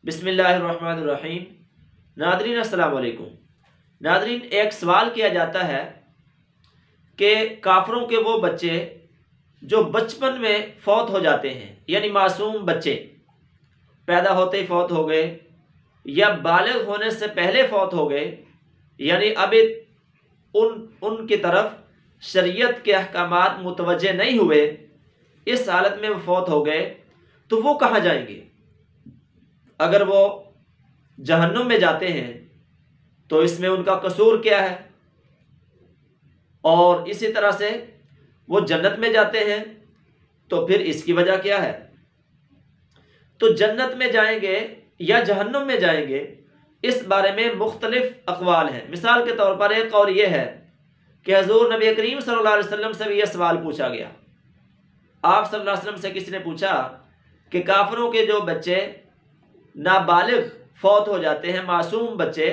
بسم اللہ الرحمن الرحیم۔ ناظرین السلام علیکم۔ ناظرین، ایک سوال کیا جاتا ہے کہ کافروں کے وہ بچے جو بچپن میں فوت ہو جاتے ہیں، یعنی معصوم بچے پیدا ہوتے ہی فوت ہو گئے یا بالغ ہونے سے پہلے فوت ہو گئے، یعنی اب ان کی طرف شریعت کے احکامات متوجہ نہیں ہوئے، اس حالت میں وہ فوت ہو گئے، تو وہ کہاں جائیں گے؟ اگر وہ جہنم میں جاتے ہیں تو اس میں ان کا قصور کیا ہے؟ اور اسی طرح سے وہ جنت میں جاتے ہیں تو پھر اس کی وجہ کیا ہے؟ تو جنت میں جائیں گے یا جہنم میں جائیں گے، اس بارے میں مختلف اقوال ہیں۔ مثال کے طور پر ایک قول یہ ہے کہ حضور نبی کریم صلی اللہ علیہ وسلم سے بھی یہ سوال پوچھا گیا۔ آپ صلی اللہ علیہ وسلم سے کسی نے پوچھا کہ کافروں کے جو بچے نابالغ فوت ہو جاتے ہیں، معصوم بچے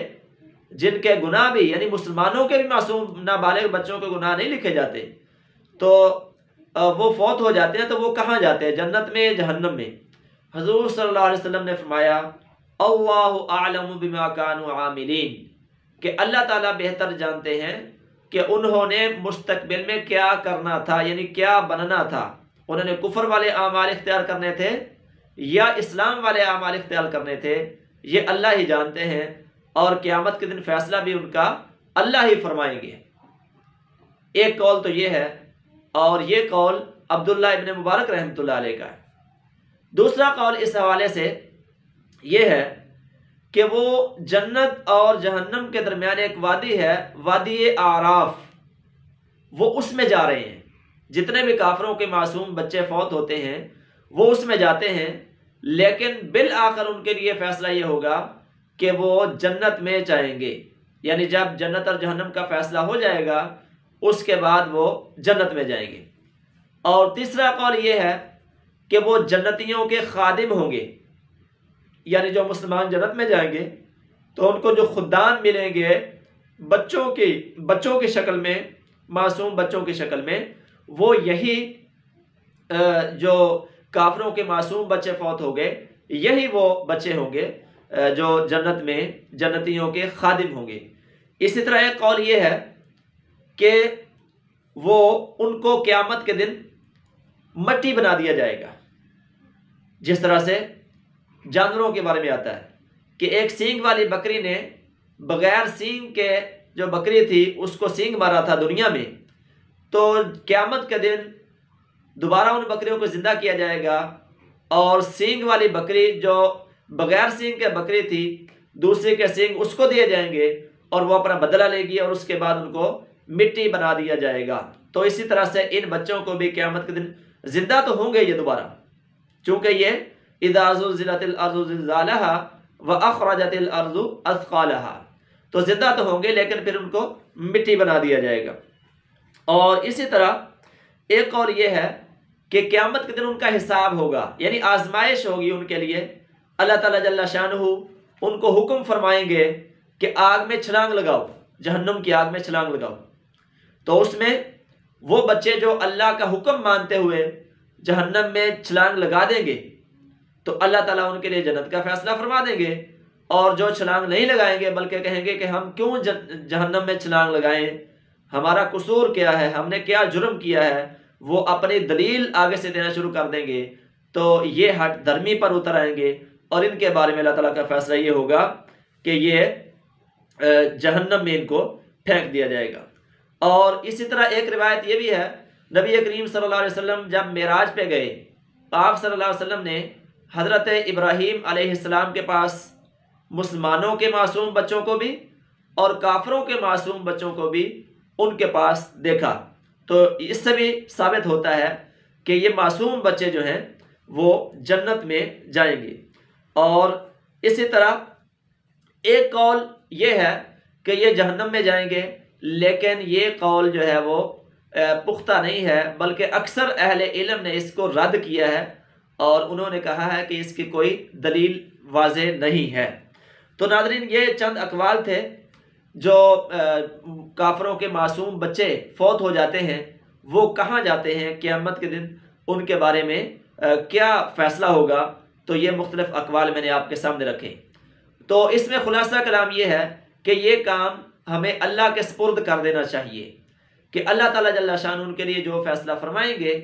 جن کے گناہ بھی، یعنی مسلمانوں کے بھی معصوم نابالغ بچوں کے گناہ نہیں لکھے جاتے، تو وہ فوت ہو جاتے ہیں، تو وہ کہاں جاتے ہیں؟ جنت میں یا جہنم میں؟ حضور صلی اللہ علیہ وسلم نے فرمایا اللہ اعلم بما كانوا عاملین، کہ اللہ تعالیٰ بہتر جانتے ہیں کہ انہوں نے مستقبل میں کیا کرنا تھا، یعنی کیا بننا تھا۔ انہوں نے کفر والے اعمال اختیار کرنے تھے یا اسلام والے اعمال اختیار کرنے تھے، یہ اللہ ہی جانتے ہیں، اور قیامت کے دن فیصلہ بھی ان کا اللہ ہی فرمائیں گے۔ ایک قول تو یہ ہے، اور یہ قول عبداللہ ابن مبارک رحمۃ اللہ علیہ کا ہے۔ دوسرا قول اس حوالے سے یہ ہے کہ وہ جنت اور جہنم کے درمیان ایک وادی ہے، وادی اعراف، وہ اس میں جا رہے ہیں۔ جتنے بھی کافروں کے معصوم بچے فوت ہوتے ہیں وہ اس میں جاتے ہیں، لیکن بالآخر ان کے لیے فیصلہ یہ ہوگا کہ وہ جنت میں جائیں گے، یعنی جب جنت اور جہنم کا فیصلہ ہو جائے گا اس کے بعد وہ جنت میں جائیں گے۔ اور تیسرا قول یہ ہے کہ وہ جنتیوں کے خادم ہوں گے، یعنی جو مسلمان جنت میں جائیں گے تو ان کو جو خدام ملیں گے بچوں کی شکل میں، معصوم بچوں کی شکل میں، وہ یہی جو کافروں کے معصوم بچے فوت ہو گئے، یہی وہ بچے ہوں گے جو جنت میں جنتیوں کے خادم ہوں گے۔ اسی طرح ایک قول یہ ہے کہ وہ ان کو قیامت کے دن مٹی بنا دیا جائے گا، جس طرح سے جانوروں کے بارے میں آتا ہے کہ ایک سینگ والی بکری نے بغیر سینگ کے جو بکری تھی اس کو سینگ مارا تھا دنیا میں، تو قیامت کے دن دوبارہ ان بکریوں کو زندہ کیا جائے گا، اور سینگ والی بکری جو بغیر سینگ کے بکری تھی، دوسرے کے سینگ اس کو دیے جائیں گے اور وہ اپنا بدلہ لے گی، اور اس کے بعد ان کو مٹی بنا دیا جائے گا۔ تو اسی طرح سے ان بچوں کو بھی قیامت کے دن زندہ تو ہوں گے یہ دوبارہ، چونکہ یہ اذا زلزلت الارض زلزالها واخرجت الارض اثقالها، تو زندہ تو ہوں گے لیکن پھر ان کو مٹی بنا دیا جائے گا۔ اور اسی طرح ایک قول یہ ہے کہ قیامت کے دن ان کا حساب ہوگا، یعنی آزمائش ہوگی ان کے لیے۔ اللہ تعالیٰ جل شانہ ان کو حکم فرمائیں گے کہ آگ میں چھلانگ لگاؤ، جہنم کی آگ میں چھلانگ لگاؤ، تو اس میں وہ بچے جو اللہ کا حکم مانتے ہوئے جہنم میں چھلانگ لگا دیں گے تو اللہ تعالیٰ ان کے لیے جنت کا فیصلہ فرما دیں گے، اور جو چھلانگ نہیں لگائیں گے بلکہ کہیں گے کہ ہم کیوں جہنم میں چھلانگ لگائیں، ہمارا قصور کیا ہے، ہم نے کیا جرم کیا ہے، وہ اپنی دلیل آگے سے دینا شروع کر دیں گے، تو یہ ہٹ دھرمی پر اتر آئیں گے، اور ان کے بارے میں اللہ تعالیٰ کا فیصلہ یہ ہوگا کہ یہ جہنم میں ان کو پھینک دیا جائے گا۔ اور اسی طرح ایک روایت یہ بھی ہے، نبی کریم صلی اللہ علیہ وسلم جب معراج پہ گئے، آپ صلی اللہ علیہ وسلم نے حضرت ابراہیم علیہ السلام کے پاس مسلمانوں کے معصوم بچوں کو بھی اور کافروں کے معصوم بچوں کو بھی ان کے پاس دیکھا، تو اس سے بھی ثابت ہوتا ہے کہ یہ معصوم بچے جو ہیں وہ جنت میں جائیں گے۔ اور اسی طرح ایک قول یہ ہے کہ یہ جہنم میں جائیں گے، لیکن یہ قول جو ہے وہ پختہ نہیں ہے، بلکہ اکثر اہل علم نے اس کو رد کیا ہے، اور انہوں نے کہا ہے کہ اس کی کوئی دلیل واضح نہیں ہے۔ تو ناظرین، یہ چند اقوال تھے جو کافروں کے معصوم بچے فوت ہو جاتے ہیں وہ کہاں جاتے ہیں قیامت کے دن، ان کے بارے میں کیا فیصلہ ہوگا، تو یہ مختلف اقوال میں نے آپ کے سامنے رکھے۔ تو اس میں خلاصہ کلام یہ ہے کہ یہ کام ہمیں اللہ کے سپرد کر دینا چاہیے کہ اللہ تعالیٰ جل شان ان کے لیے جو فیصلہ فرمائیں گے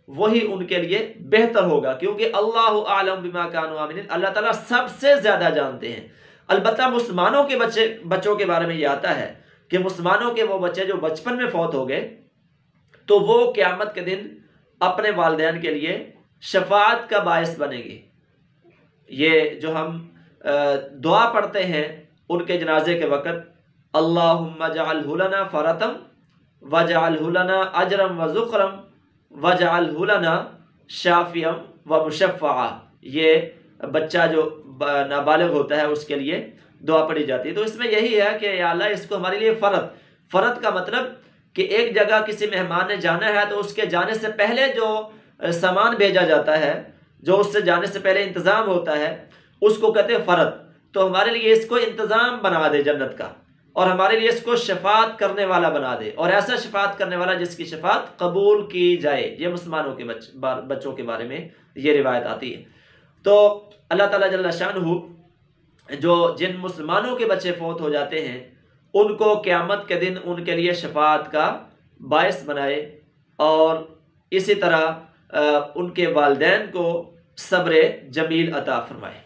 وہی ان کے لیے بہتر ہوگا، کیونکہ اللہ اعلم بما کانوا عاملین، اللہ تعالیٰ سب سے زیادہ جانتے ہیں۔ البتہ مسلمانوں کے بچوں کے بارے میں یہ آتا ہے کہ مسلمانوں کے وہ بچے جو بچپن میں فوت ہو گئے تو وہ قیامت کے دن اپنے والدین کے لیے شفاعت کا باعث بنیں گے۔ یہ جو ہم دعا پڑھتے ہیں ان کے جنازے کے وقت، اللہم اجعلہ لنا فرطم وجعلہ لنا اجرم وذخرم وجعلہ لنا شافیم ومشفعا، یہ بچہ جو نابالغ ہوتا ہے اس کے لیے دعا پڑھی جاتی ہے۔ تو اس میں یہی ہے کہ یا اللہ اس کو ہمارے لیے فرط کا مطلب کہ ایک جگہ کسی مہمان نے جانا ہے تو اس کے جانے سے پہلے جو سامان بھیجا جاتا ہے، جو اس سے جانے سے پہلے انتظام ہوتا ہے، اس کو کہتے ہیں فرض۔ تو ہمارے لیے اس کو انتظام بنا دے جنت کا، اور ہمارے لیے اس کو شفاعت کرنے والا بنا دے، اور ایسا شفاعت کرنے والا جس کی شفاعت قبول کی جائے۔ یہ مسلمانوں کے بچوں کے بارے میں یہ روایت آتی ہے۔ تو اللہ تعالیٰ جل شانہ جو جن مسلمانوں کے بچے فوت ہو جاتے ہیں ان کو قیامت کے دن ان کے لیے شفاعت کا باعث بنائے، اور اسی طرح ان کے والدین کو صبر جمیل عطا فرمائے۔